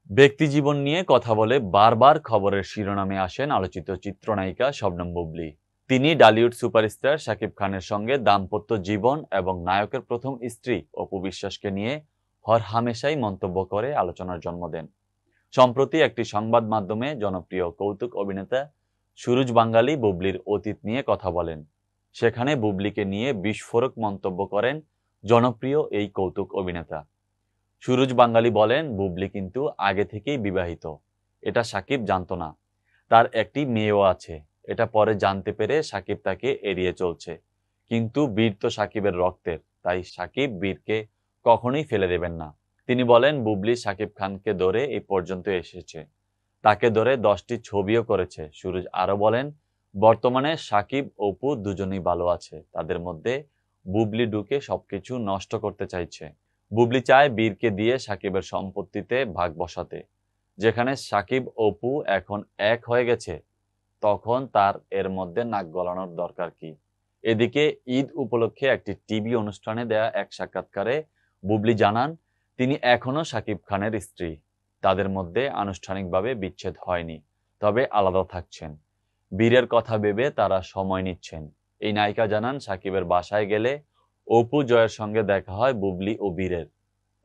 ব্যক্তিজীবন নিয়ে কথা বলে বারবার খবরের শিরোনামে আসেন আলোচিত চিত্রনায়িকা শবনম বুবলী। তিনি ডালিউড সুপারস্টার শাকিব খানের সঙ্গে দাম্পত্য জীবন এবং নায়কের প্রথম স্ত্রী অপু বিশ্বাসকে নিয়ে হরহামেশাই মন্তব্য করে আলোচনার জন্ম দেন। সম্প্রতি একটি সংবাদ মাধ্যমে জনপ্রিয় কৌতুক অভিনেতা সুরুজ বাঙ্গালী বুবলীর অতীত নিয়ে কথা বলেন। সেখানে বুবলীকে নিয়ে বিস্ফোরক মন্তব্য করেন জনপ্রিয় এই কৌতুক অভিনেতা। সুরুজ বাঙ্গালী বলেন, বুবলী কিন্তু আগে থেকেই বিবাহিত। এটা সাকিব জানতো না। তার একটি মেয়েও আছে। এটা পরে জানতে পেরে সাকিব তাকে এড়িয়ে চলছে। কিন্তু বীর তো সাকিবের রক্তের, তাই সাকিব বীরকে কখনোই ফেলে দেবেন না। তিনি বলেন, বুবলী সাকিব খানকে ধরে এই পর্যন্ত এসেছে। তাকে ধরে 10টি ছবিও করেছে। সুরুজ আরো বলেন, বর্তমানে সাকিব অপু দুজনেই ভালো আছে। তাদের মধ্যে বুবলী ঢুকে সবকিছু নষ্ট করতে চাইছে। বুবলী চায় বীরকে দিয়ে সাকিবের সম্পত্তিতে ভাগ বসাতে। যেখানে সাকিব অপু এখন এক হয়ে গেছে, তখন তার এর মধ্যে নাক গলানোর দরকার কি? এদিকে ঈদ উপলক্ষে একটি টিভি অনুষ্ঠানে দেয়া এক সাক্ষাৎকারে বুবলী জানান, তিনি এখনো সাকিব খানের স্ত্রী। তাদের মধ্যে আনুষ্ঠানিকভাবে বিচ্ছেদ হয়নি, তবে আলাদা থাকছেন। বীরের কথা ভেবে তারা সময় নিচ্ছেন। এই নায়িকা জানান, সাকিবের বাসায় গেলে অপু জয়ের সঙ্গে দেখা হয় বুবলী ও বীরের।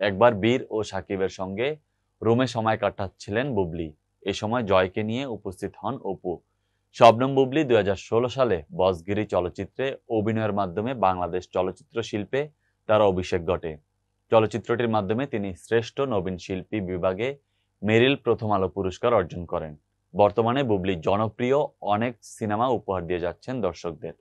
একবার বীর ও সাকিবের সঙ্গে রুমে সময় কাটাচ্ছিলেন বুবলী। এ সময় জয়কে নিয়ে উপস্থিত হন অপু। শবনম বুবলী 2016 সালে বসগিরি চলচ্চিত্রে অভিনয়ের মাধ্যমে বাংলাদেশ চলচ্চিত্র শিল্পে তার অভিষেক ঘটে। চলচ্চিত্রটির মাধ্যমে তিনি শ্রেষ্ঠ নবীন শিল্পী বিভাগে মেরিল প্রথম আলো পুরস্কার অর্জন করেন। বর্তমানে বুবলী জনপ্রিয় অনেক সিনেমা উপহার দিয়ে যাচ্ছেন দর্শকদের।